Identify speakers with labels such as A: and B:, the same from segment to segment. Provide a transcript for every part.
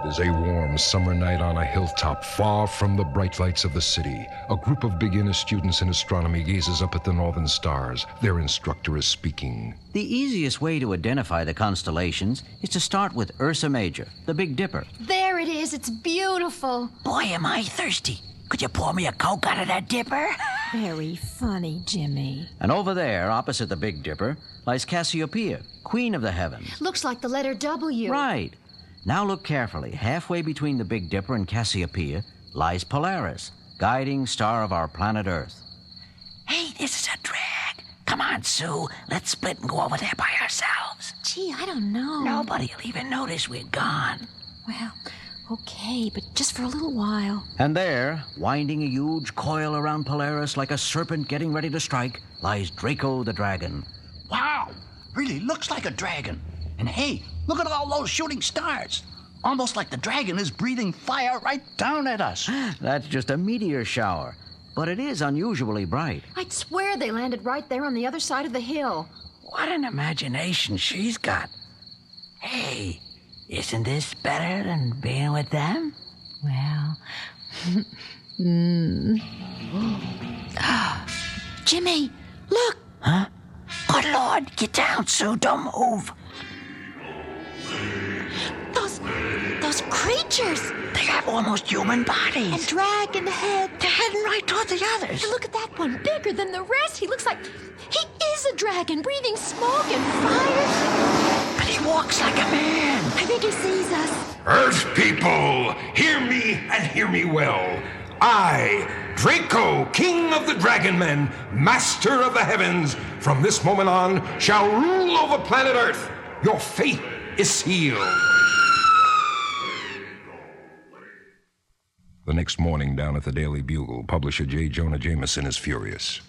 A: is a warm summer night on a hilltop far from the bright lights of the city. A group of beginner students in astronomy gazes up at the northern stars. Their instructor is speaking.
B: The easiest way to identify the constellations is to start with Ursa Major, the Big Dipper.
C: There it is. It's beautiful.
D: Boy, am I thirsty. Could you pour me a Coke out of that dipper?
E: Very funny, Jimmy.
B: And over there, opposite the Big Dipper, lies Cassiopeia, Queen of the Heavens.
C: Looks like the letter W.
B: Right. Now look carefully. Halfway between the Big Dipper and Cassiopeia lies Polaris, guiding star of our planet Earth.
D: Hey, this is a drag. Come on, Sue. Let's split and go over there by ourselves.
E: Gee, I don't know.
D: Nobody will even notice we're gone.
E: Well, okay, but just for a little while.
B: And there, winding a huge coil around Polaris like a serpent getting ready to strike, lies Draco the Dragon.
F: Wow! Really looks like a dragon. And hey, look at all those shooting stars. Almost like the dragon is breathing fire right down at us.
B: That's just a meteor shower, but it is unusually bright.
C: I'd swear they landed right there on the other side of the hill.
D: What an imagination she's got. Hey, isn't this better than being with them?
E: Well, Jimmy, look!
D: Huh? Good Lord, get down, Sue. Don't move.
E: Those creatures!
D: They have almost human bodies.
E: And dragon head.
D: They're heading right toward the others.
E: And look at that one, bigger than the rest. He looks like he is a dragon, breathing smoke and fire.
D: But he walks like a man.
E: I think he sees us.
A: Earth people, hear me and hear me well. I, Draco, King of the Dragon Men, Master of the Heavens, from this moment on shall rule over planet Earth. Your fate is sealed. The next morning, down at the Daily Bugle, publisher J. Jonah Jameson is furious.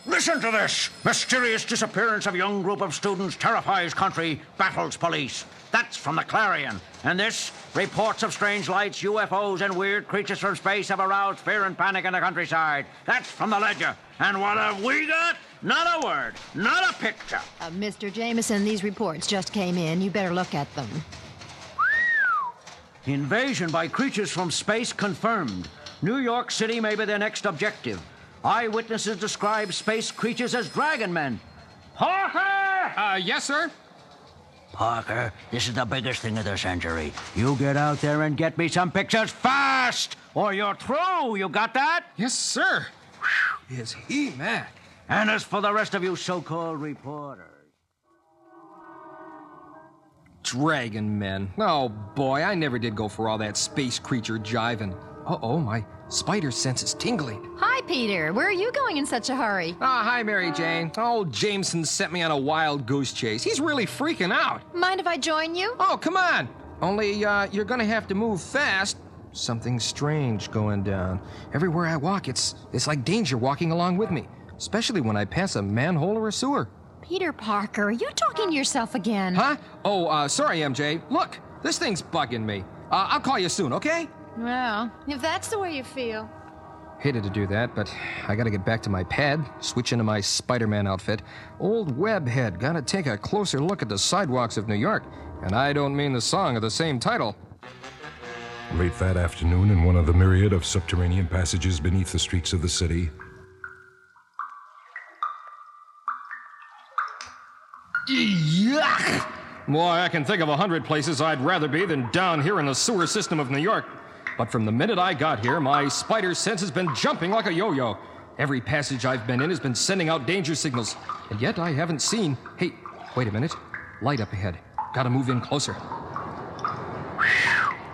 G: Listen to this. Mysterious disappearance of young group of students terrifies country, battles police. That's from the Clarion. And this, reports of strange lights, UFOs, and weird creatures from space have aroused fear and panic in the countryside. That's from the Ledger. And what have we got? Not a word, not a picture.
E: Mr. Jameson, these reports just came in. You better look at them.
B: Invasion by creatures from space confirmed. New York City may be their next objective. Eyewitnesses describe space creatures as dragon men. Parker!
H: Yes, sir?
B: Parker, this is the biggest thing of the century. You get out there and get me some pictures fast, or you're through. You got that?
H: Yes, sir. Whew, is he mad?
B: And as for the rest of you so-called reporters...
H: Dragon men. Oh, boy, I never did go for all that space creature jiving. Uh-oh, my spider sense is tingling.
C: Hi, Peter. Where are you going in such a hurry?
H: Hi, Mary Jane. Oh, Jameson sent me on a wild goose chase. He's really freaking out.
C: Mind if I join you?
H: Oh, come on. Only, you're gonna have to move fast. Something strange going down. Everywhere I walk, it's like danger walking along with me, especially when I pass a manhole or a sewer.
C: Peter Parker, are you talking to yourself again?
H: Huh? Oh, sorry, MJ. Look, this thing's bugging me. I'll call you soon, okay?
C: Well, if that's the way you feel.
H: Hated to do that, but I gotta get back to my pad, switch into my Spider-Man outfit. Old Webhead, gotta take a closer look at the sidewalks of New York. And I don't mean the song of the same title.
A: Late that afternoon, in one of the myriad of subterranean passages beneath the streets of the city,
H: Yuck! Boy, I can think of 100 places I'd rather be than down here in the sewer system of New York. But from the minute I got here, my spider sense has been jumping like a yo-yo. Every passage I've been in has been sending out danger signals. And yet I haven't seen... Hey, wait a minute. Light up ahead. Gotta move in closer.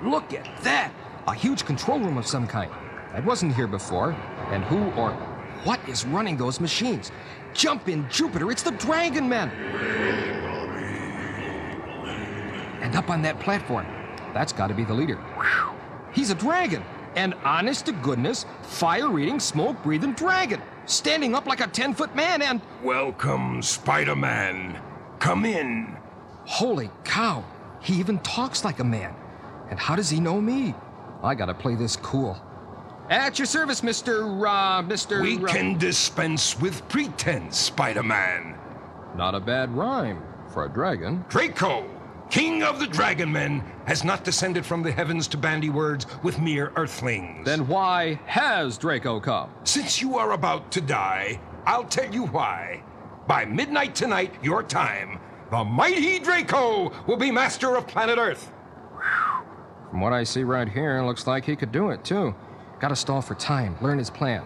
H: Look at that! A huge control room of some kind. I wasn't here before. And who or what is running those machines? Jump in Jupiter, it's the Dragon Men! And up on that platform, that's gotta be the leader. He's a dragon! An honest-to-goodness, fire-eating, smoke-breathing dragon! Standing up like a 10-foot man and...
A: Welcome, Spider-Man. Come in.
H: Holy cow! He even talks like a man. And how does he know me? I gotta play this cool. At your service, Mr.
A: We can dispense with pretense, Spider-Man.
H: Not a bad rhyme for a dragon.
A: Draco, King of the Dragon Men, has not descended from the heavens to bandy words with mere earthlings.
H: Then why has Draco come?
A: Since you are about to die, I'll tell you why. By midnight tonight, your time, the mighty Draco will be master of planet Earth.
H: From what I see right here, looks like he could do it, too. Gotta stall for time, learn his plan.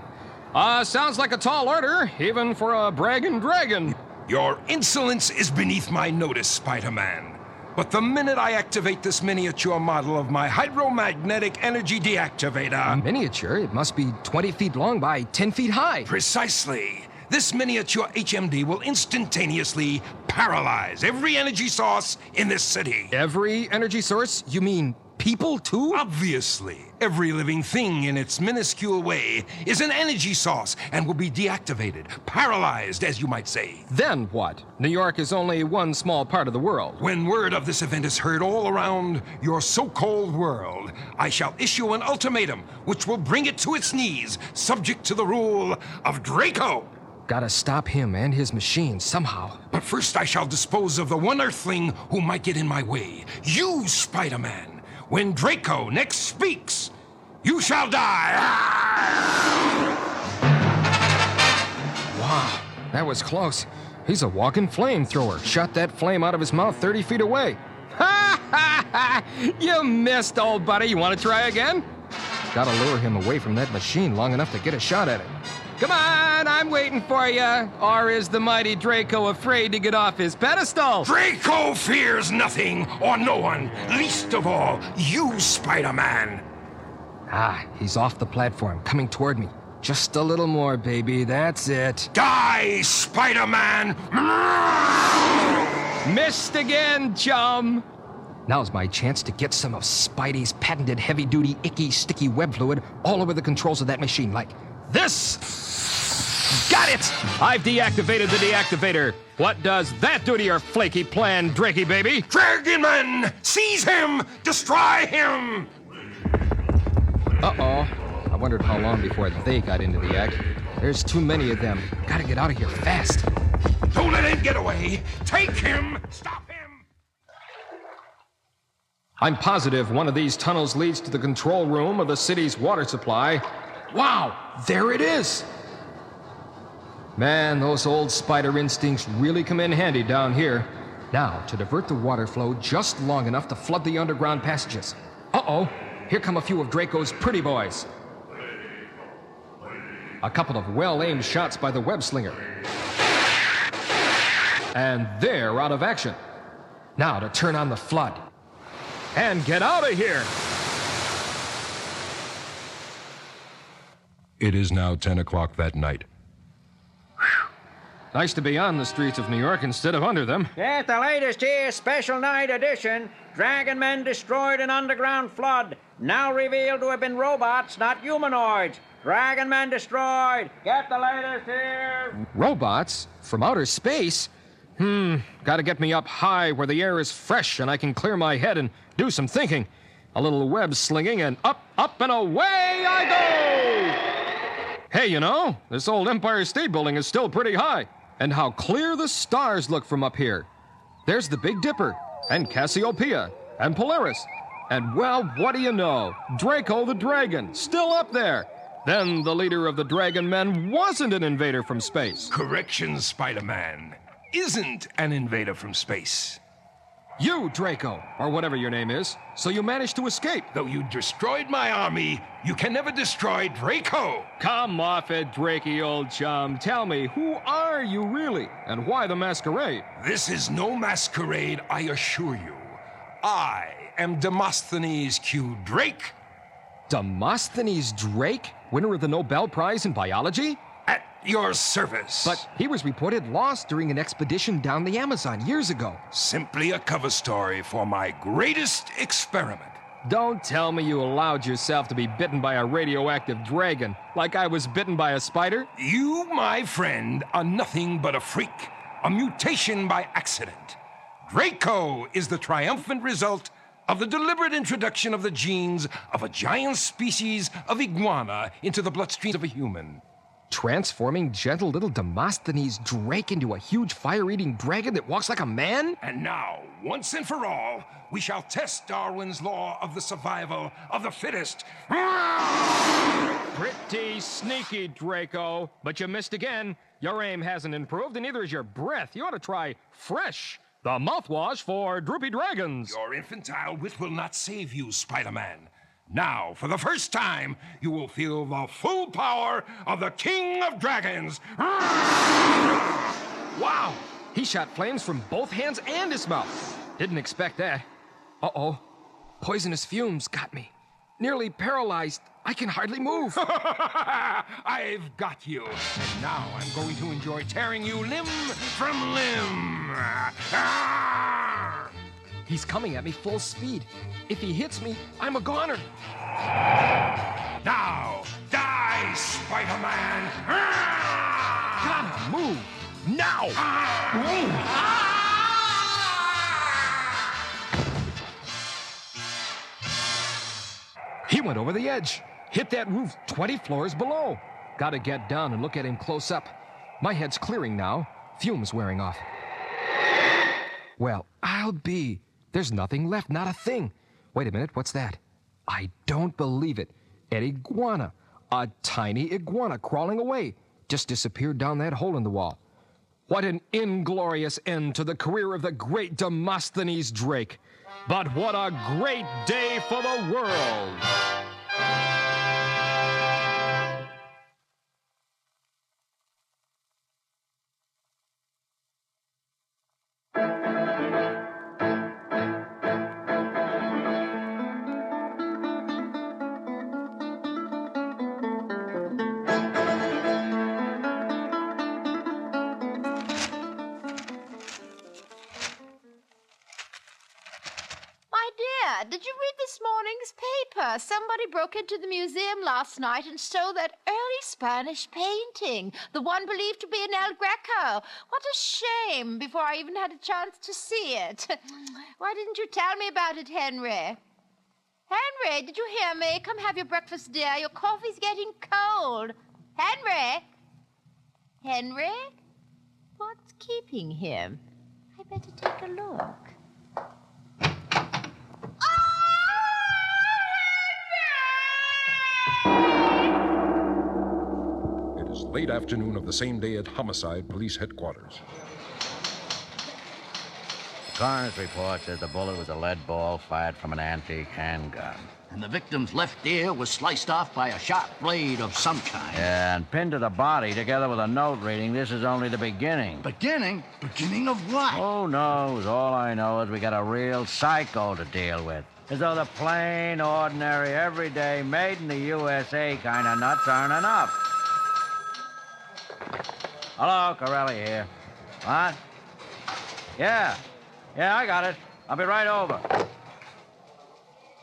H: Sounds like a tall order, even for a bragging dragon.
A: Your insolence is beneath my notice, Spider-Man. But the minute I activate this miniature model of my hydromagnetic energy deactivator...
H: Miniature? It must be 20 feet long by 10 feet high.
A: Precisely. This miniature HMD will instantaneously paralyze every energy source in this city.
H: Every energy source? You mean people, too?
A: Obviously. Every living thing in its minuscule way is an energy source and will be deactivated, paralyzed, as you might say.
H: Then what? New York is only one small part of the world.
A: When word of this event is heard all around your so-called world, I shall issue an ultimatum which will bring it to its knees, subject to the rule of Draco.
H: Gotta stop him and his machine somehow.
A: But first I shall dispose of the one Earthling who might get in my way. You, Spider-Man. When Draco next speaks, you shall die.
H: Wow, that was close. He's a walking flamethrower. Shot that flame out of his mouth 30 feet away. Ha ha ha! You missed, old buddy. You want to try again? Gotta lure him away from that machine long enough to get a shot at it. Come on, I'm waiting for you. Or is the mighty Draco afraid to get off his pedestal?
A: Draco fears nothing or no one, least of all you, Spider-Man.
H: Ah, he's off the platform, coming toward me. Just a little more, baby, that's it.
A: Die, Spider-Man!
H: Missed again, chum! Now's my chance to get some of Spidey's patented heavy-duty, icky, sticky web fluid all over the controls of that machine, like this. Got it! I've deactivated the deactivator. What does that do to your flaky plan, Drakey baby?
A: Dragonman! Seize him! Destroy him!
H: Uh-oh. I wondered how long before they got into the act. There's too many of them. Gotta get out of here fast.
A: Don't let him get away! Take him! Stop him!
H: I'm positive one of these tunnels leads to the control room of the city's water supply. Wow! There it is! Man, those old spider instincts really come in handy down here. Now, to divert the water flow just long enough to flood the underground passages. Uh-oh, here come a few of Draco's pretty boys. A couple of well-aimed shots by the web slinger. And they're out of action. Now to turn on the flood. And get out of here!
A: It is now 10 o'clock that night.
H: Nice to be on the streets of New York instead of under them.
B: At the latest here, special night edition, Dragon Men destroyed an underground flood. Now revealed to have been robots, not humanoids. Dragon Men destroyed. Get the latest here.
H: Robots? From outer space? Gotta get me up high where the air is fresh and I can clear my head and do some thinking. A little web slinging and up, and away I go! Hey, you know, this old Empire State Building is still pretty high. And how clear the stars look from up here. There's the Big Dipper, and Cassiopeia, and Polaris. And, well, what do you know? Draco the Dragon, still up there. Then the leader of the Dragon Men wasn't an invader from space.
A: Correction, Spider-Man. Isn't an invader from space.
H: You, Draco, or whatever your name is, so you managed to escape.
A: Though you destroyed my army, you can never destroy Draco.
H: Come off it, Drakey, old chum. Tell me, who are you really, and why the masquerade?
A: This is no masquerade, I assure you. I am Demosthenes Q. Drake.
H: Demosthenes Drake, winner of the Nobel Prize in Biology?
A: At your service.
H: But he was reported lost during an expedition down the Amazon years ago.
A: Simply a cover story for my greatest experiment.
H: Don't tell me you allowed yourself to be bitten by a radioactive dragon, like I was bitten by a spider.
A: You, my friend, are nothing but a freak, a mutation by accident. Draco is the triumphant result of the deliberate introduction of the genes of a giant species of iguana into the bloodstream of a human.
H: transforming gentle little Demosthenes Drake into a huge fire-eating dragon that walks like a man?
A: And now, once and for all, we shall test Darwin's law of the survival of the fittest.
H: Pretty sneaky, Draco. But you missed again. Your aim hasn't improved, and neither is your breath. You ought to try Fresh, the mouthwash for droopy dragons.
A: Your infantile wit will not save you, Spider-Man. Now, for the first time, you will feel the full power of the King of Dragons.
H: Wow! He shot flames from both hands and his mouth. Didn't expect that. Uh-oh. Poisonous fumes got me. Nearly paralyzed. I can hardly move.
A: I've got you. And now I'm going to enjoy tearing you limb from limb.
H: He's coming at me full speed. If he hits me, I'm a goner.
A: Now, die, Spider-Man!
H: Gotta move. Now! He went over the edge. Hit that roof 20 floors below. Gotta get down and look at him close up. My head's clearing now. Fumes wearing off. Well, I'll be. There's nothing left, not a thing. Wait a minute, what's that? I don't believe it. An iguana. A tiny iguana crawling away. Just disappeared down that hole in the wall. What an inglorious end to the career of the great Demosthenes Drake. But what a great day for the world!
E: Did you read this morning's paper? Somebody broke into the museum last night and stole that early Spanish painting, the one believed to be an El Greco. What a shame, before I even had a chance to see it. Why didn't you tell me about it, Henry? Henry, did you hear me? Come have your breakfast, dear. Your coffee's getting cold. Henry? Henry? What's keeping him? I better take a look.
A: It is late afternoon of the same day at Homicide Police Headquarters.
G: The coroner's report says the bullet was a lead ball fired from an antique handgun.
F: And the victim's left ear was sliced off by a sharp blade of some kind.
G: Yeah, and pinned to the body together with a note reading, "This is only the beginning."
F: Beginning? Beginning of what?
G: Who knows? All I know is we got a real psycho to deal with. As though the plain, ordinary, everyday, made in the USA kind of nuts aren't enough. Hello, Corelli here. What? Yeah, I got it. I'll be right over.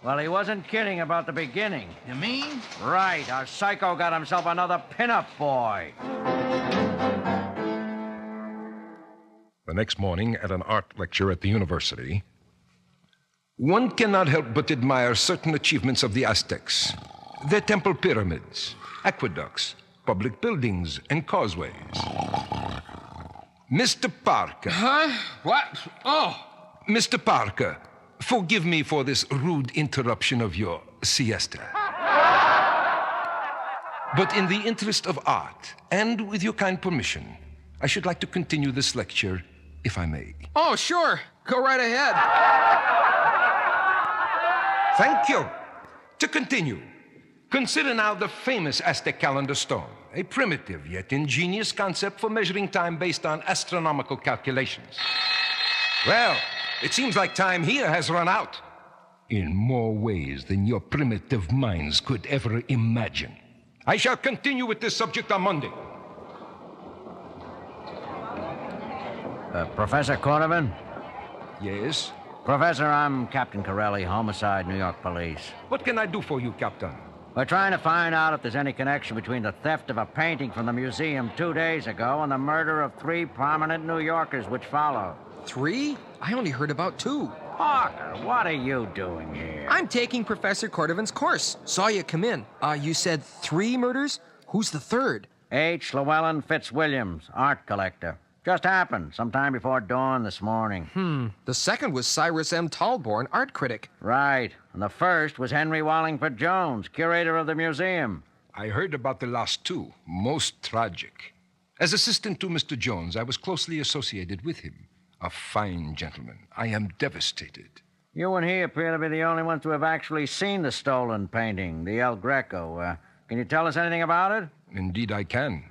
G: Well, he wasn't kidding about the beginning.
F: You mean?
G: Right, our psycho got himself another pinup boy.
A: The next morning, at an art lecture at the university, one cannot help but admire certain achievements of the Aztecs. Their temple pyramids, aqueducts, public buildings, and causeways. Mr. Parker.
H: Huh? What? Oh!
A: Mr. Parker, forgive me for this rude interruption of your siesta. But in the interest of art, and with your kind permission, I should like to continue this lecture, if I may.
H: Oh, sure. Go right ahead.
A: Thank you. To continue, consider now the famous Aztec calendar stone, a primitive yet ingenious concept for measuring time based on astronomical calculations. Well, it seems like time here has run out. In more ways than your primitive minds could ever imagine. I shall continue with this subject on Monday.
G: Professor Cordovan?
A: Yes?
G: Professor, I'm Captain Corelli, Homicide, New York Police.
A: What can I do for you, Captain?
G: We're trying to find out if there's any connection between the theft of a painting from the museum 2 days ago and the murder of 3 prominent New Yorkers which followed.
H: 3? I only heard about 2.
G: Parker, what are you doing here?
H: I'm taking Professor Cordovan's course. Saw you come in. You said 3 murders? Who's the 3rd?
B: H. Llewellyn Fitzwilliams, art collector. Just happened sometime before dawn this morning.
H: The second was Cyrus M. Talborn, art critic.
B: Right. And the first was Henry Wallingford Jones, curator of the museum.
A: I heard about the last two. Most tragic. As assistant to Mr. Jones, I was closely associated with him. A fine gentleman. I am devastated.
B: You and he appear to be the only ones who have actually seen the stolen painting, the El Greco. Can you tell us anything about it?
A: Indeed, I can.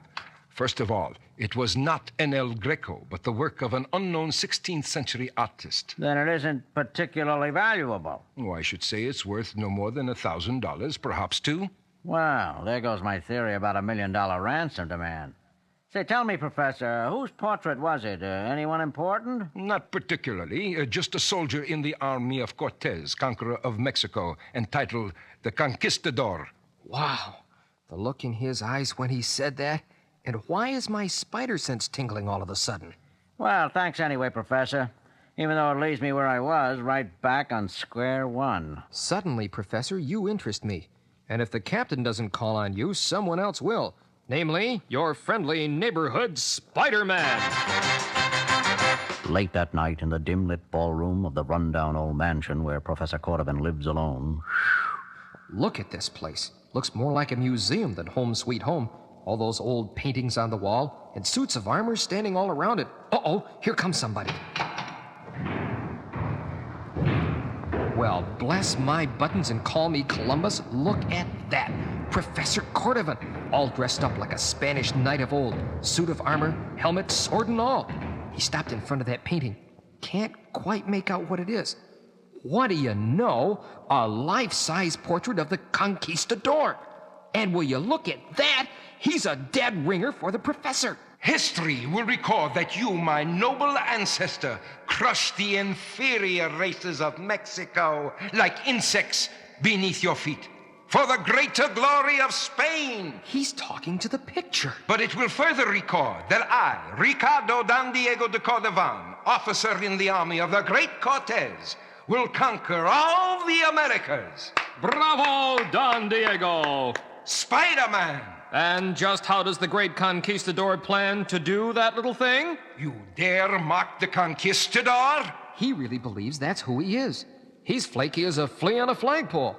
A: First of all, it was not an El Greco, but the work of an unknown 16th century artist.
B: Then it isn't particularly valuable.
A: Oh, I should say it's worth no more than $1,000, perhaps two.
B: Well, there goes my theory about $1 million ransom demand. Say, tell me, Professor, whose portrait was it? Anyone important?
A: Not particularly. Just a soldier in the army of Cortez, conqueror of Mexico, entitled the Conquistador.
H: Wow. The look in his eyes when he said that. And why is my spider sense tingling all of a sudden?
B: Well, thanks anyway, Professor. Even though it leaves me where I was, right back on square one.
H: Suddenly, Professor, you interest me. And if the captain doesn't call on you, someone else will. Namely, your friendly neighborhood Spider-Man.
B: Late that night in the dim-lit ballroom of the rundown old mansion where Professor Cordovan lives alone.
H: Look at this place. Looks more like a museum than home sweet home. All those old paintings on the wall and suits of armor standing all around it. Uh-oh, here comes somebody. Well, bless my buttons and call me Columbus. Look at that. Professor Cordovan, all dressed up like a Spanish knight of old. Suit of armor, helmet, sword and all. He stopped in front of that painting. Can't quite make out what it is. What do you know? A life-size portrait of the Conquistador. And will you look at that? He's a dead ringer for the professor.
A: History will record that you, my noble ancestor, crushed the inferior races of Mexico like insects beneath your feet. For the greater glory of Spain.
H: He's talking to the picture.
A: But it will further record that I, Ricardo Don Diego de Cordovan, officer in the army of the great Cortez, will conquer all the Americas.
H: Bravo, Don Diego!
A: Spider-Man!
H: And just how does the great Conquistador plan to do that little thing?
A: You dare mock the Conquistador?
H: He really believes that's who he is. He's flaky as a flea on a flagpole.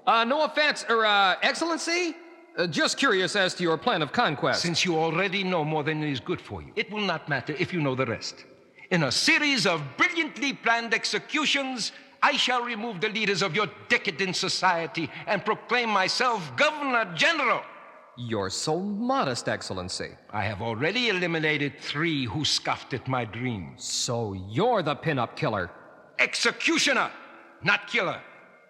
H: No offense, Excellency? Just curious as to your plan of conquest.
A: Since you already know more than is good for you, it will not matter if you know the rest. In a series of brilliantly planned executions, I shall remove the leaders of your decadent society and proclaim myself Governor General.
H: You're so modest, Excellency.
A: I have already eliminated 3 who scoffed at my dreams.
H: So you're the pin-up killer.
A: Executioner, not killer.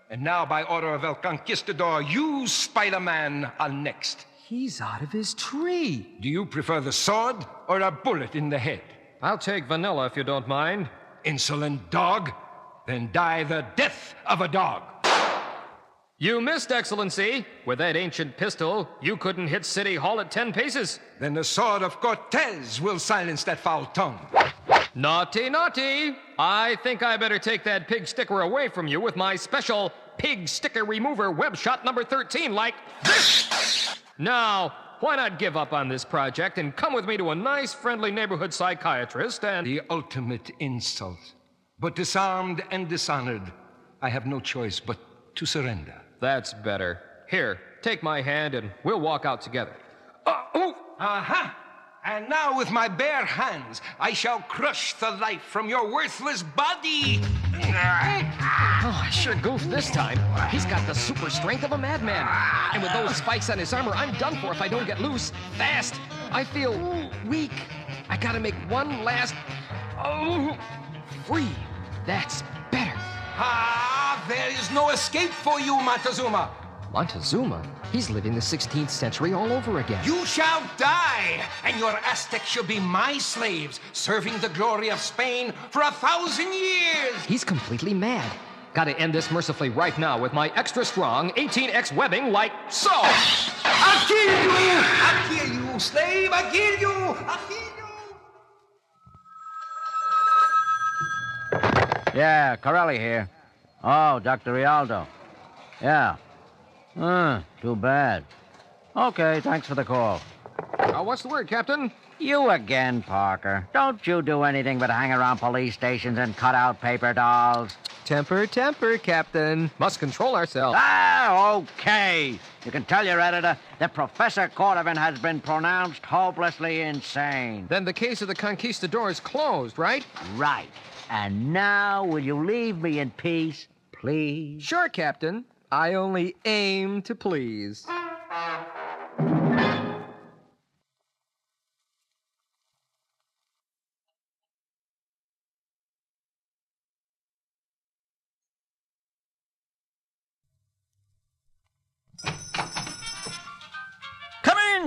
A: And now, by order of El Conquistador, you, Spider-Man, are next.
H: He's out of his tree.
A: Do you prefer the sword or a bullet in the head?
H: I'll take vanilla if you don't mind.
A: Insolent dog, then die the death of a dog.
H: You missed, Excellency. With that ancient pistol, you couldn't hit City Hall at 10 paces.
A: Then the sword of Cortez will silence that foul tongue.
H: Naughty, naughty. I think I better take that pig sticker away from you with my special pig sticker remover web shot number 13 like this. Now, why not give up on this project and come with me to a nice, friendly neighborhood psychiatrist and...
A: The ultimate insult. But disarmed and dishonored, I have no choice but to surrender.
H: That's better. Here, take my hand and we'll walk out together.
A: Aha! And now with my bare hands, I shall crush the life from your worthless body.
H: Oh, I sure goofed this time. He's got the super strength of a madman. And with those spikes on his armor, I'm done for if I don't get loose fast. I feel weak. I gotta make one last... free. That's better.
A: Ah, there is no escape for you, Montezuma.
H: Montezuma? He's living the 16th century all over again.
A: You shall die, and your Aztecs shall be my slaves, serving the glory of Spain for 1,000 years.
H: He's completely mad. Gotta end this mercifully right now with my extra strong 18X webbing like so.
A: I'll kill you! I'll kill you, slave! I'll kill you! I'll kill you!
B: Yeah, Corelli here. Oh, Dr. Rialdo. Yeah. Too bad. Okay, thanks for the call.
H: What's the word, Captain?
B: You again, Parker. Don't you do anything but hang around police stations and cut out paper dolls.
H: Temper, Captain. Must control ourselves.
B: Ah, okay. You can tell your editor that Professor Cordovan has been pronounced hopelessly insane.
H: Then the case of the Conquistador is closed, right?
B: Right. And now, will you leave me in peace, please?
H: Sure, Captain. I only aim to please.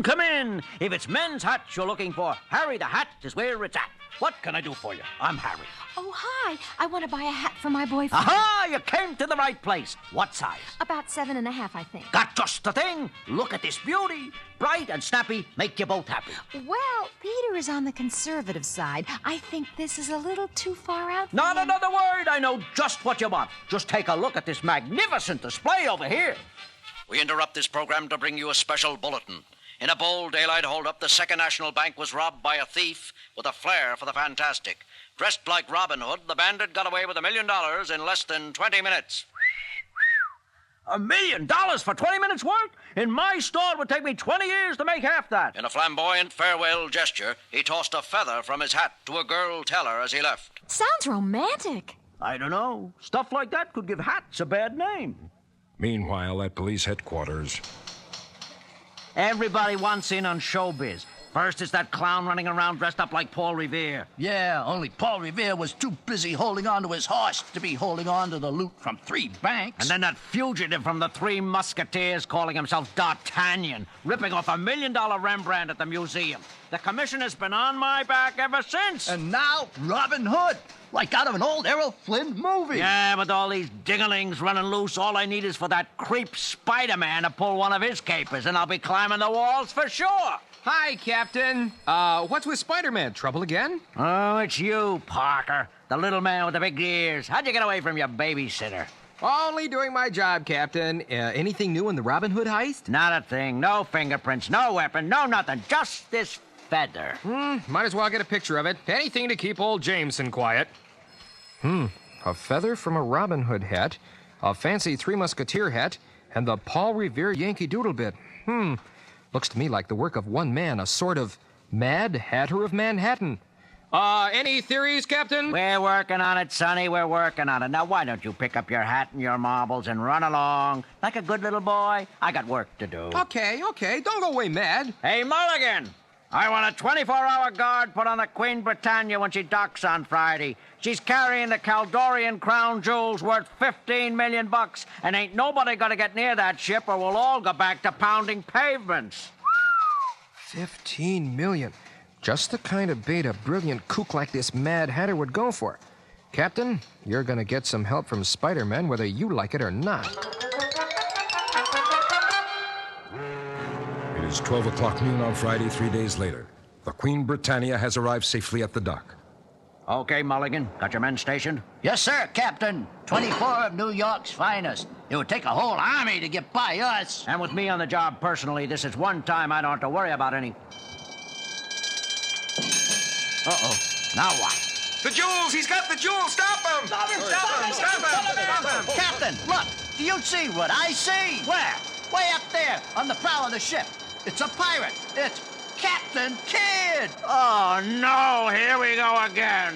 G: Come in. If it's men's hats you're looking for, Harry the Hat is where it's at. What can I do for you? I'm Harry.
C: Oh, hi. I want to buy a hat for my boyfriend.
G: Aha! You came to the right place. What size?
C: About 7.5, I think.
G: Got just the thing. Look at this beauty. Bright and snappy, make you both happy.
C: Well, Peter is on the conservative side. I think this is a little too far out for
G: Not
C: him.
G: another word. I know just what you want. Just take a look at this magnificent display over here.
I: We interrupt this program to bring you a special bulletin. In a bold daylight holdup, the Second National Bank was robbed by a thief with a flair for the fantastic. Dressed like Robin Hood, the bandit got away with $1 million in less than 20 minutes.
G: $1 million for 20 minutes' work? In my store, it would take me 20 years to make half that.
I: In a flamboyant farewell gesture, he tossed a feather from his hat to a girl teller as he left.
C: Sounds romantic.
G: I don't know. Stuff like that could give hats a bad name.
A: Meanwhile, at police headquarters.
G: Everybody wants in on showbiz. First, it's that clown running around dressed up like Paul Revere.
F: Yeah, only Paul Revere was too busy holding on to his horse to be holding on to the loot from 3 banks.
G: And then that fugitive from the Three Musketeers calling himself D'Artagnan, ripping off $1 million Rembrandt at the museum. The commission has been on my back ever since.
F: And now, Robin Hood, like out of an old Errol Flynn movie.
G: Yeah, with all these dinglings running loose, all I need is for that creep Spider-Man to pull one of his capers, and I'll be climbing the walls for sure.
H: Hi, Captain. What's with Spider-Man? Trouble again?
G: Oh, it's you, Parker. The little man with the big ears. How'd you get away from your babysitter?
H: Only doing my job, Captain. Anything new in the Robin Hood heist?
G: Not a thing. No fingerprints, no weapon, no nothing. Just this feather.
H: Might as well get a picture of it. Anything to keep old Jameson quiet. A feather from a Robin Hood hat, a fancy Three Musketeer hat, and the Paul Revere Yankee Doodle bit. Looks to me like the work of one man, a sort of Mad Hatter of Manhattan. Any theories, Captain?
B: We're working on it, Sonny. We're working on it. Now, why don't you pick up your hat and your marbles and run along like a good little boy? I got work to do.
H: Okay. Don't go away mad.
B: Hey, Mulligan! I want a 24-hour guard put on the Queen Britannia when she docks on Friday. She's carrying the Caldorian crown jewels worth $15 million, and ain't nobody gonna get near that ship or we'll all go back to pounding pavements.
H: 15 million. Just the kind of bait a brilliant kook like this Mad Hatter would go for. Captain, you're gonna get some help from Spider-Man whether you like it or not.
A: It is 12 o'clock noon on Friday, 3 days later. The Queen Britannia has arrived safely at the dock.
B: Okay, Mulligan. Got your men stationed?
F: Yes, sir, Captain. 24 of New York's finest. It would take a whole army to get by us.
B: And with me on the job personally, this is one time I don't have to worry about any... Uh-oh. Now what?
A: The jewels! He's got the jewels! Stop him!
F: Stop him! Captain, look! Do you see what I see?
B: Where?
F: Way up there, on the prow of the ship. It's a pirate. It's Captain Kidd!
B: Oh, no! Here we go again!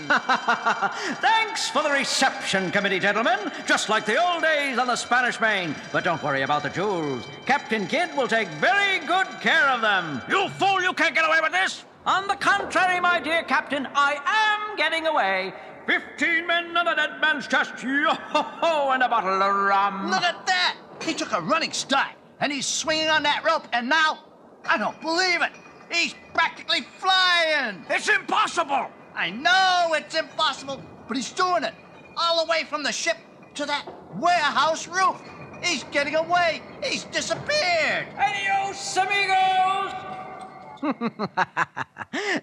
G: Thanks for the reception committee, gentlemen. Just like the old days on the Spanish Main. But don't worry about the jewels. Captain Kidd will take very good care of them. You fool! You can't get away with this! On the contrary, my dear Captain, I am getting away. 15 men on a dead man's chest, yo-ho-ho, and a bottle of rum.
F: Look at that! He took a running start, and he's swinging on that rope, and now, I don't believe it. He's practically flying.
G: It's impossible.
F: I know it's impossible, but he's doing it. All the way from the ship to that warehouse roof. He's getting away. He's disappeared.
G: Adios, amigos.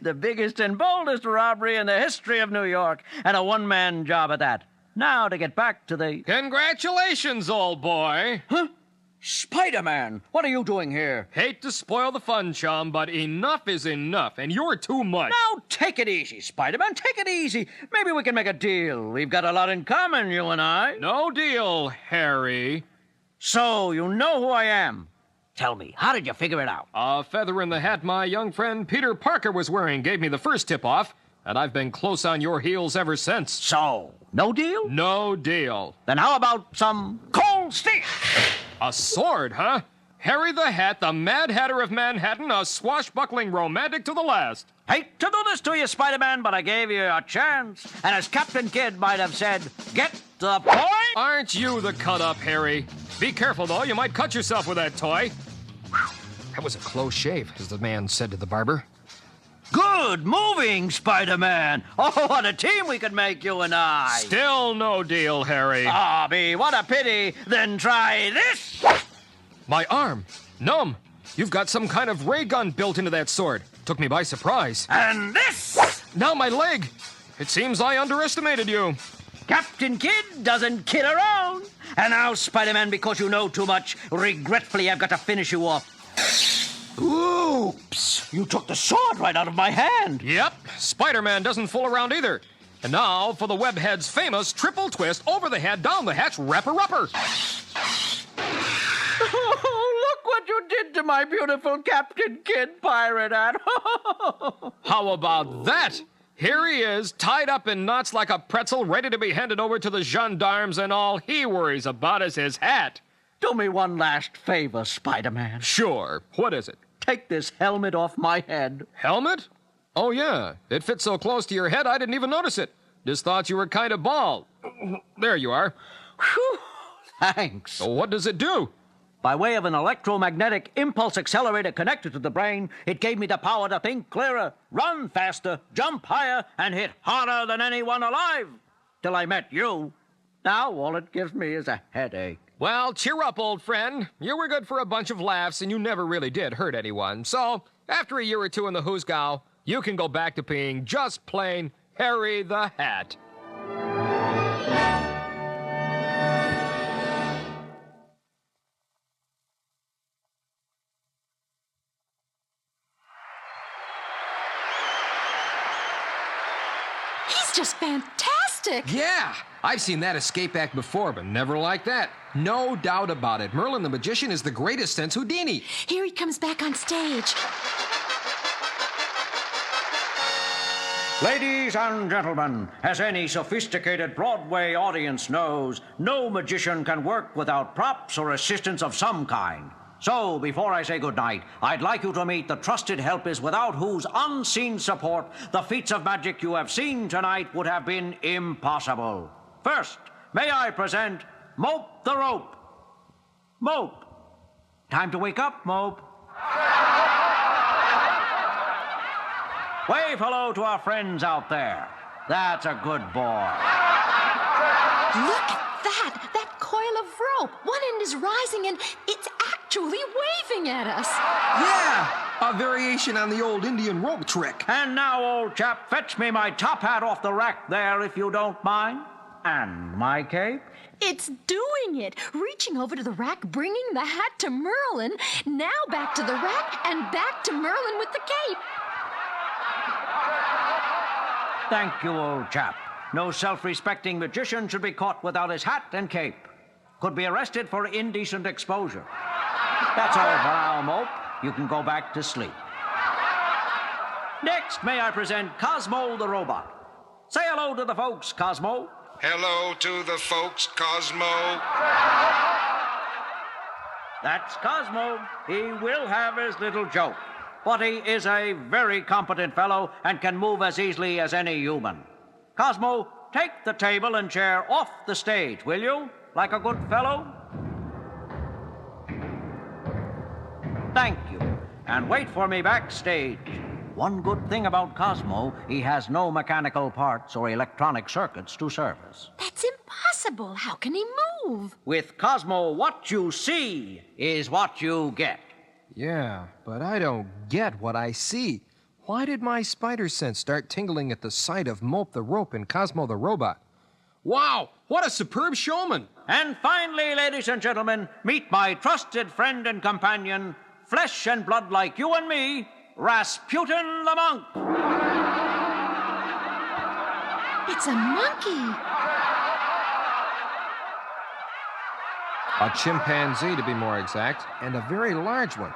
G: The biggest and boldest robbery in the history of New York, and a one-man job at that. Now to get back to the...
H: Congratulations, old boy.
G: Huh? Spider-Man, what are you doing here?
H: Hate to spoil the fun, chum, but enough is enough, and you're too much.
G: Now, take it easy, Spider-Man. Take it easy. Maybe we can make a deal. We've got a lot in common, you and I.
H: No deal, Harry.
G: So, you know who I am. Tell me, how did you figure it out?
H: A feather in the hat my young friend Peter Parker was wearing gave me the first tip-off, and I've been close on your heels ever since.
G: So, no deal?
H: No deal.
G: Then how about some cold steel?
H: A sword, huh? Harry the Hat, the Mad Hatter of Manhattan, a swashbuckling romantic to the last.
G: Hate to do this to you, Spider-Man, but I gave you a chance. And as Captain Kidd might have said, get the point?
H: Aren't you the cut-up, Harry? Be careful, though. You might cut yourself with that toy. Whew. That was a close shave, as the man said to the barber.
G: Good moving, Spider-Man. Oh, what a team we could make, you and I.
H: Still no deal, Harry.
G: Ah, B, what a pity. Then try this.
H: My arm. Numb. You've got some kind of ray gun built into that sword. Took me by surprise.
G: And this.
H: Now my leg. It seems I underestimated you.
G: Captain Kidd doesn't kid around. And now, Spider-Man, because you know too much, regretfully I've got to finish you off. Oops! You took the sword right out of my hand.
H: Yep. Spider-Man doesn't fool around either. And now for the webhead's famous triple twist over the head, down the hatch, rapper-upper.
G: Oh, look what you did to my beautiful Captain Kidd pirate hat.
H: How about that? Here he is, tied up in knots like a pretzel, ready to be handed over to the gendarmes, and all he worries about is his hat.
G: Do me one last favor, Spider-Man.
H: Sure. What is it?
G: Take this helmet off my head.
H: Helmet? Oh, yeah. It fits so close to your head, I didn't even notice it. Just thought you were kind of bald. There you are.
G: Whew. Thanks.
H: So what does it do?
G: By way of an electromagnetic impulse accelerator connected to the brain, it gave me the power to think clearer, run faster, jump higher, and hit harder than anyone alive. Till I met you. Now all it gives me is a headache.
H: Well, cheer up, old friend. You were good for a bunch of laughs, and you never really did hurt anyone. So, after a year or two in the hoosgow, you can go back to being just plain Harry the Hat.
C: He's just fantastic.
H: Yeah, I've seen that escape act before, but never like that. No doubt about it. Merlin the Magician is the greatest since Houdini.
C: Here he comes back on stage.
G: Ladies and gentlemen, as any sophisticated Broadway audience knows, no magician can work without props or assistance of some kind. So, before I say goodnight, I'd like you to meet the trusted helpers without whose unseen support the feats of magic you have seen tonight would have been impossible. First, may I present Mope the Rope. Mope. Time to wake up, Mope. Wave hello to our friends out there. That's a good boy.
C: Look at that! That coil of rope. One end is rising and it's actually waving at us.
A: Yeah, a variation on the old Indian rope trick.
G: And now, old chap, fetch me my top hat off the rack there, if you don't mind. And my cape.
C: It's doing it. Reaching over to the rack, bringing the hat to Merlin. Now back to the rack and back to Merlin with the cape.
G: Thank you, old chap. No self-respecting magician should be caught without his hat and cape. Could be arrested for indecent exposure. That's all for now, Mope. You can go back to sleep. Next, may I present Cosmo the Robot. Say hello to the folks, Cosmo.
A: Hello to the folks, Cosmo.
G: That's Cosmo. He will have his little joke. But he is a very competent fellow and can move as easily as any human. Cosmo, take the table and chair off the stage, will you? Like a good fellow? Thank you. And wait for me backstage. One good thing about Cosmo, he has no mechanical parts or electronic circuits to service.
C: That's impossible. How can he move?
G: With Cosmo, what you see is what you get.
H: Yeah, but I don't get what I see. Why did my spider sense start tingling at the sight of Mope the Rope and Cosmo the Robot? Wow, what a superb showman.
B: And finally, ladies and gentlemen, meet my trusted friend and companion, flesh and blood like you and me, Rasputin the Monk.
C: It's a monkey.
H: A chimpanzee, to be more exact, and a very large one.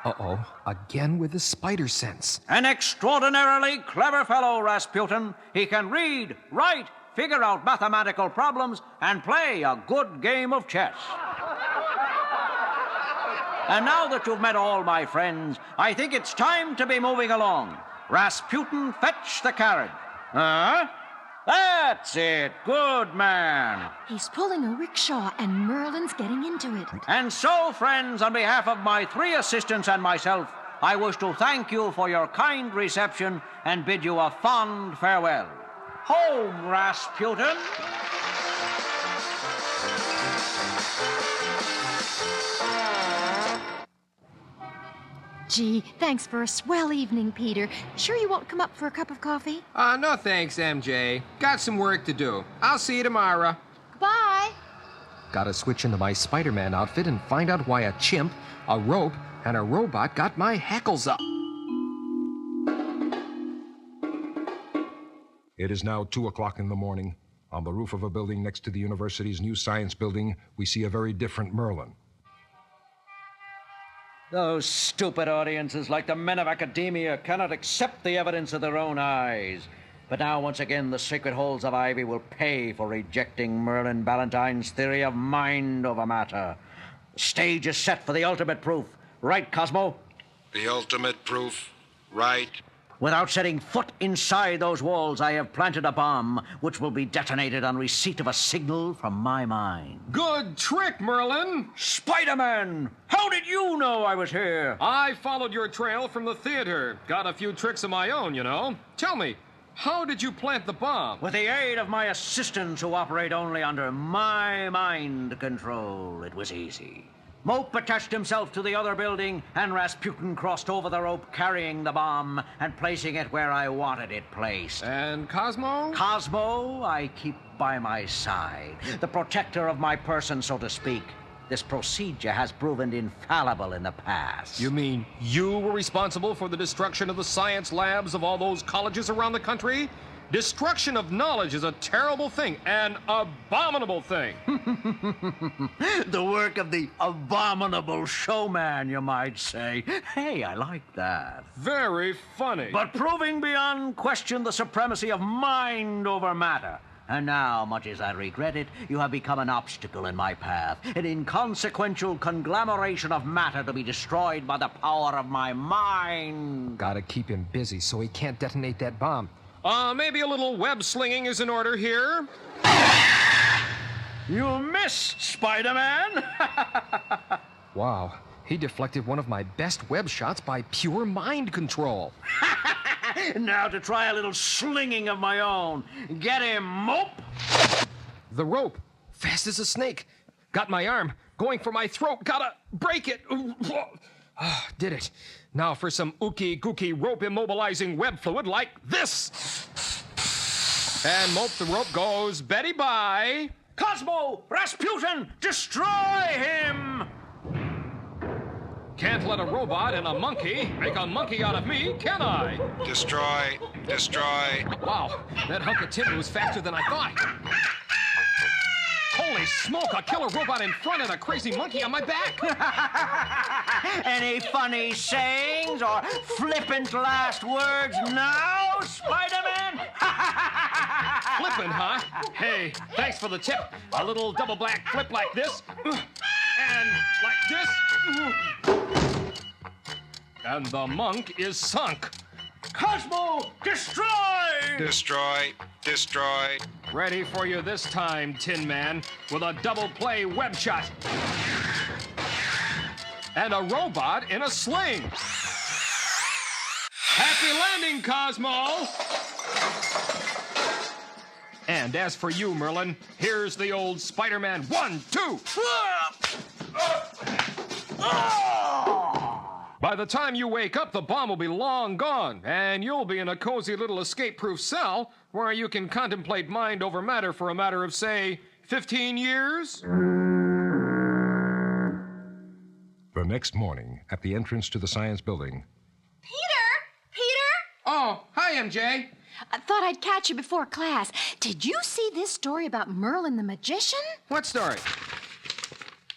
H: Uh-oh, again with the spider sense.
B: An extraordinarily clever fellow, Rasputin. He can read, write, figure out mathematical problems, and play a good game of chess. And now that you've met all my friends, I think it's time to be moving along. Rasputin, fetch the carriage. Huh? That's it. Good man.
C: He's pulling a rickshaw and Merlin's getting into it.
B: And so, friends, on behalf of my 3 assistants and myself, I wish to thank you for your kind reception and bid you a fond farewell. Home, Rasputin.
C: Gee, thanks for a swell evening, Peter. Sure you won't come up for a cup of coffee?
H: No thanks, MJ. Got some work to do. I'll see you tomorrow.
E: Bye.
H: Gotta switch into my Spider-Man outfit and find out why a chimp, a rope, and a robot got my hackles up.
A: It is now 2 o'clock in the morning. On the roof of a building next to the university's new science building, we see a very different Merlin.
B: Those stupid audiences, like the men of academia, cannot accept the evidence of their own eyes. But now, once again, the sacred halls of Ivy will pay for rejecting Merlin Ballantyne's theory of mind over matter. The stage is set for the ultimate proof. Right, Cosmo?
A: The ultimate proof, right?
B: Without setting foot inside those walls, I have planted a bomb which will be detonated on receipt of a signal from my mind.
H: Good trick, Merlin.
B: Spider-Man! How did you know I was here?
H: I followed your trail from the theater. Got a few tricks of my own, you know. Tell me, how did you plant the bomb?
B: With the aid of my assistants who operate only under my mind control, it was easy. Mope attached himself to the other building, and Rasputin crossed over the rope carrying the bomb and placing it where I wanted it placed.
H: And Cosmo?
B: Cosmo, I keep by my side, the protector of my person, so to speak. This procedure has proven infallible in the past.
H: You mean you were responsible for the destruction of the science labs of all those colleges around the country? Destruction of knowledge is a terrible thing, an abominable thing.
B: The work of the abominable showman, you might say. Hey, I like that.
H: Very funny.
B: But proving beyond question the supremacy of mind over matter. And now, much as I regret it, you have become an obstacle in my path, an inconsequential conglomeration of matter to be destroyed by the power of my mind.
H: Gotta keep him busy so he can't detonate that bomb. Maybe a little web slinging is in order here.
B: You missed, Spider-Man!
H: Wow, he deflected one of my best web shots by pure mind control.
B: Now to try a little slinging of my own. Get him, Mope!
H: The rope, fast as a snake. Got my arm, going for my throat. Gotta break it. Did it. Now for some ookie-gookie rope immobilizing web fluid like this. And Mope the rope goes Betty bye.
B: Cosmo! Rasputin! Destroy him!
H: Can't let a robot and a monkey make a monkey out of me, can I?
A: Destroy, destroy.
H: Wow, that hunk of tin was faster than I thought. Holy smoke, a killer robot in front and a crazy monkey on my back.
B: Any funny sayings or flippant last words now, Spider-Man?
H: Flippin', huh? Hey, thanks for the tip. A little double black flip like this. And like this. And the monk is sunk.
B: Cosmo, destroy!
A: Destroy, destroy.
H: Ready for you this time, Tin Man, with a double play web shot. And a robot in a sling. Happy landing, Cosmo! And as for you, Merlin, here's the old Spider-Man 1, 2. By the time you wake up, the bomb will be long gone, and you'll be in a cozy little escape-proof cell where you can contemplate mind over matter for a matter of, say, 15 years?
A: The next morning, at the entrance to the science building.
C: Peter!
H: Oh, hi, MJ.
C: I thought I'd catch you before class. Did you see this story about Merlin the magician?
H: What story?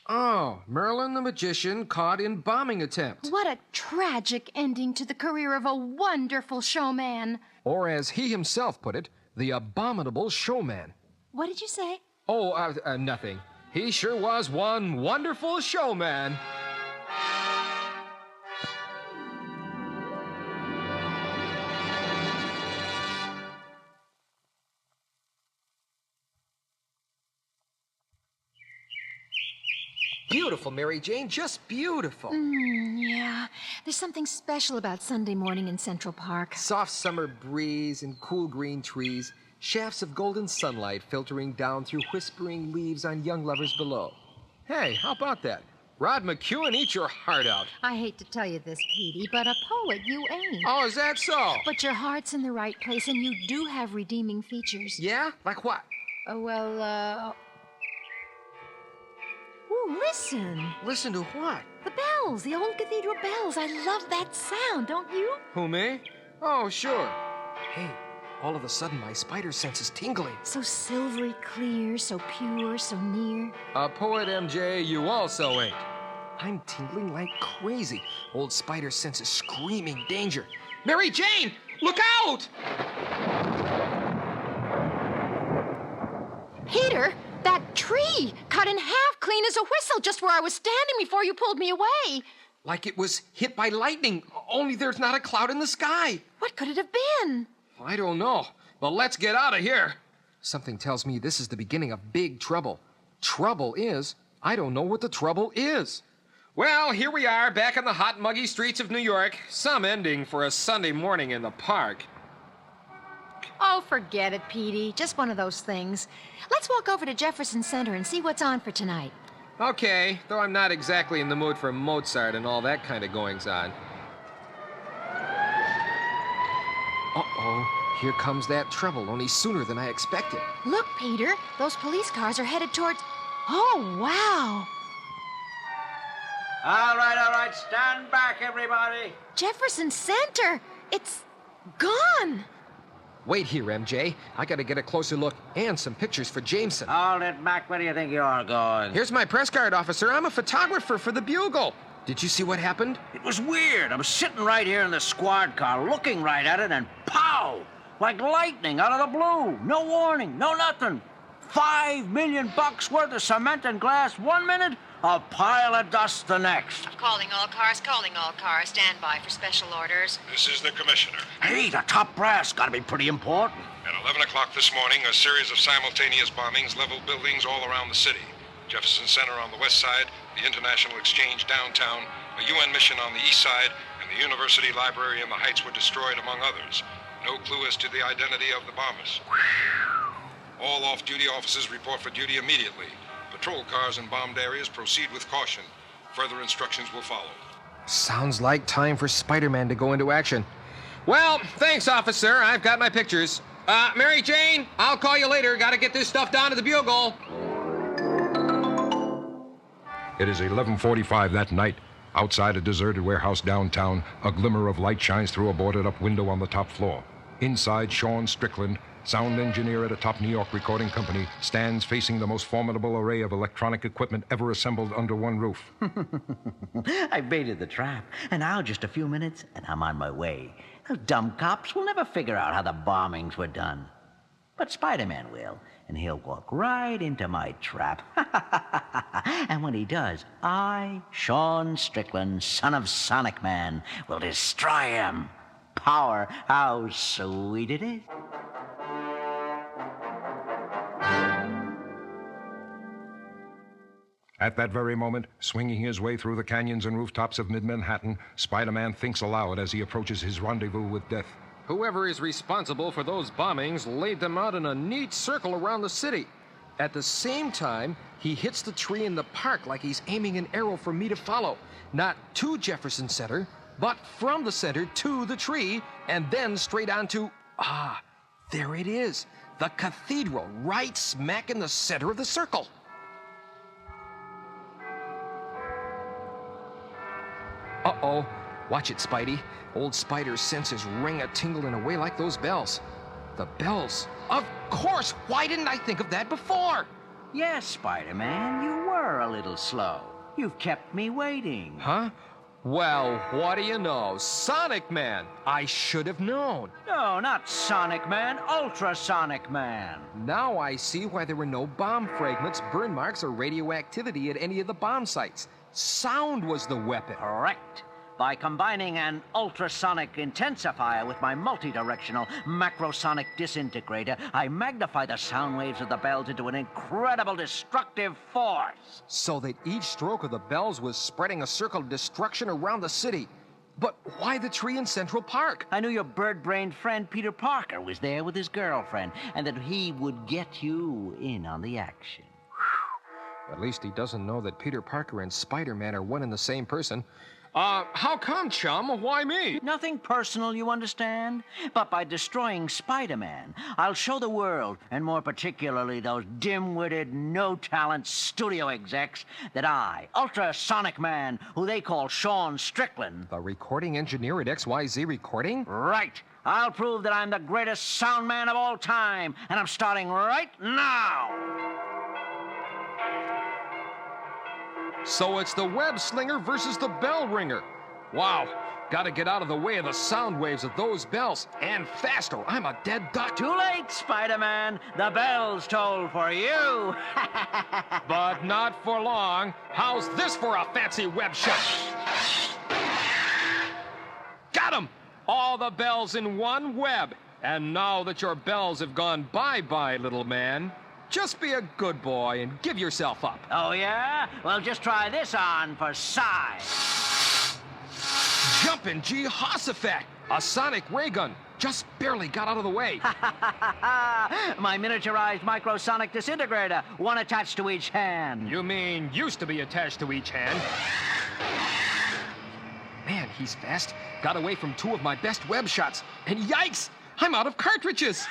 H: Oh, Merlin the magician caught in bombing attempt.
C: What a tragic ending to the career of a wonderful showman.
H: Or as he himself put it, the Abominable Showman.
C: What did you say?
H: Oh, nothing. He sure was one wonderful showman.
J: Beautiful, Mary Jane, just beautiful.
C: Yeah. There's something special about Sunday morning in Central Park.
J: Soft summer breeze and cool green trees, shafts of golden sunlight filtering down through whispering leaves on young lovers below.
H: Hey, how about that? Rod McEwen, eat your heart out.
C: I hate to tell you this, Petey, but a poet you ain't.
H: Oh, is that so?
C: But your heart's in the right place, and you do have redeeming features.
J: Yeah? Like what?
C: Ooh, listen.
J: Listen to what?
C: The bells, the old cathedral bells. I love that sound, don't you?
H: Who, me? Oh, sure.
J: Hey, all of a sudden my spider sense is tingling.
C: So silvery clear, so pure, so near.
H: A poet, MJ, you also ain't.
J: I'm tingling like crazy. Old spider sense is screaming danger. Mary Jane, look out!
C: Peter, that tree cut in half clean as a whistle just where I was standing before you pulled me away.
J: Like it was hit by lightning, only there's not a cloud in the sky.
C: What could it have been?
H: I don't know, but let's get out of here.
J: Something tells me this is the beginning of big trouble. Trouble is, I don't know what the trouble is.
H: Well, here we are, back in the hot, muggy streets of New York. Some ending for a Sunday morning in the park.
C: Oh, forget it, Petey. Just one of those things. Let's walk over to Jefferson Center and see what's on for tonight.
H: Okay, though I'm not exactly in the mood for Mozart and all that kind of goings-on.
J: Uh-oh, here comes that trouble, only sooner than I expected.
C: Look, Peter, those police cars are headed towards... Oh, wow.
B: All right, stand back, everybody.
C: Jefferson Center. It's gone.
J: Wait here, MJ. I gotta get a closer look and some pictures for Jameson.
B: Hold it, Mac. Where do you think you're going?
J: Here's my press card, officer. I'm a photographer for the Bugle. Did you see what happened?
G: It was weird. I was sitting right here in the squad car, looking right at it, and pow! Like lightning out of the blue. No warning, no nothing. $5 million worth of cement and glass 1 minute, a pile of dust the next.
K: Calling all cars. Stand by for special orders.
A: This is the commissioner.
G: Hey, the top brass. Gotta be pretty important.
A: At 11 o'clock this morning, a series of simultaneous bombings leveled buildings all around the city. Jefferson Center on the west side, the International Exchange downtown, a UN mission on the east side, and the University Library in the Heights were destroyed, among others. No clue as to the identity of the bombers. All off-duty officers report for duty immediately. Patrol cars in bombed areas proceed with caution. Further instructions will follow.
J: Sounds like time for Spider-Man to go into action.
H: Well, thanks, officer. I've got my pictures. Mary Jane, I'll call you later. Gotta get this stuff down to the Bugle.
A: It is 11:45 that night. Outside a deserted warehouse downtown, a glimmer of light shines through a boarded-up window on the top floor. Inside, Sean Strickland, sound engineer at a top New York recording company, stands facing the most formidable array of electronic equipment ever assembled under one roof.
I: I baited the trap, and now just a few minutes, and I'm on my way. Those dumb cops will never figure out how the bombings were done. But Spider-Man will, and he'll walk right into my trap. And when he does, I, Sean Strickland, son of Sonic Man, will destroy him. Power, how sweet it is.
A: At that very moment, swinging his way through the canyons and rooftops of mid-Manhattan, Spider-Man thinks aloud as he approaches his rendezvous with death.
H: Whoever is responsible for those bombings laid them out in a neat circle around the city.
J: At the same time, he hits the tree in the park like he's aiming an arrow for me to follow. Not to Jefferson Center, but from the center to the tree, and then straight on to... there it is. The cathedral, right smack in the center of the circle. Uh-oh. Watch it, Spidey. Old Spider's senses ring a tingle in a way like those bells. The bells. Of course! Why didn't I think of that before?
G: Yes, Spider-Man, you were a little slow. You've kept me waiting.
J: Huh? Well, what do you know? Sonic Man! I should have known.
G: No, not Sonic Man, Ultrasonic Man.
J: Now I see why there were no bomb fragments, burn marks, or radioactivity at any of the bomb sites. Sound was the weapon.
G: Correct. By combining an ultrasonic intensifier with my multi-directional macrosonic disintegrator, I magnify the sound waves of the bells into an incredible destructive force.
J: So that each stroke of the bells was spreading a circle of destruction around the city. But why the tree in Central Park?
G: I knew your bird-brained friend Peter Parker was there with his girlfriend, and that he would get you in on the action.
J: At least he doesn't know that Peter Parker and Spider-Man are one and the same person. How come, chum? Why me?
G: Nothing personal, you understand? But by destroying Spider-Man, I'll show the world, and more particularly those dim-witted, no-talent studio execs, that I, Ultrasonic Man, who they call Sean Strickland...
J: The recording engineer at XYZ Recording?
G: Right. I'll prove that I'm the greatest sound man of all time, and I'm starting right now.
J: So it's the web slinger versus the bell ringer. Wow, gotta get out of the way of the sound waves of those bells, and faster. I'm a dead duck.
G: Too late, Spider-Man. The bells toll for you.
J: But not for long. How's this for a fancy web shot? Got him! All the bells in one web. And now that your bells have gone bye-bye, little man, just be a good boy and give yourself up.
G: Oh, yeah? Well, just try this on for size.
J: Jumpin' Jehoshaphat! A sonic ray gun. Just barely got out of the way.
G: My miniaturized microsonic disintegrator, one attached to each hand.
J: You mean used to be attached to each hand? Man, he's fast. Got away from two of my best web shots. And yikes! I'm out of cartridges!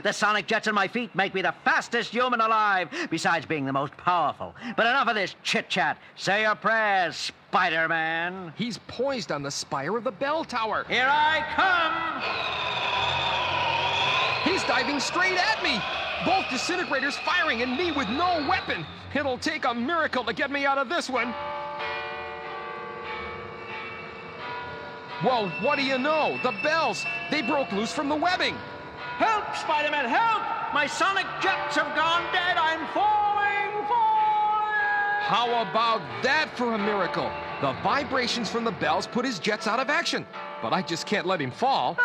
G: The sonic jets in my feet make me the fastest human alive, besides being the most powerful. But enough of this chit-chat. Say your prayers, Spider-Man.
J: He's poised on the spire of the bell tower.
G: Here I come!
J: He's diving straight at me! Both disintegrators firing and me with no weapon. It'll take a miracle to get me out of this one. Well, what do you know? The bells, they broke loose from the webbing.
G: Help, Spider-Man, help! My sonic jets have gone dead. I'm falling.
J: How about that for a miracle? The vibrations from the bells put his jets out of action. But I just can't let him fall.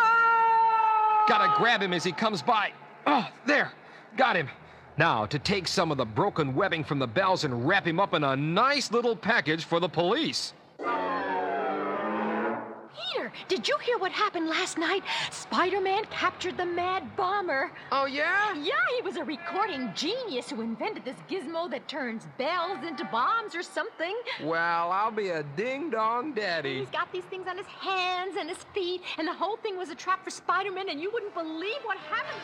J: Gotta grab him as he comes by. Oh, there. Got him. Now, to take some of the broken webbing from the bells and wrap him up in a nice little package for the police.
C: Peter, did you hear what happened last night? Spider-Man captured the Mad Bomber.
J: Oh, yeah?
C: Yeah, he was a recording genius who invented this gizmo that turns bells into bombs or something.
J: Well, I'll be a ding-dong daddy.
C: He's got these things on his hands and his feet, and the whole thing was a trap for Spider-Man, and you wouldn't believe what happened.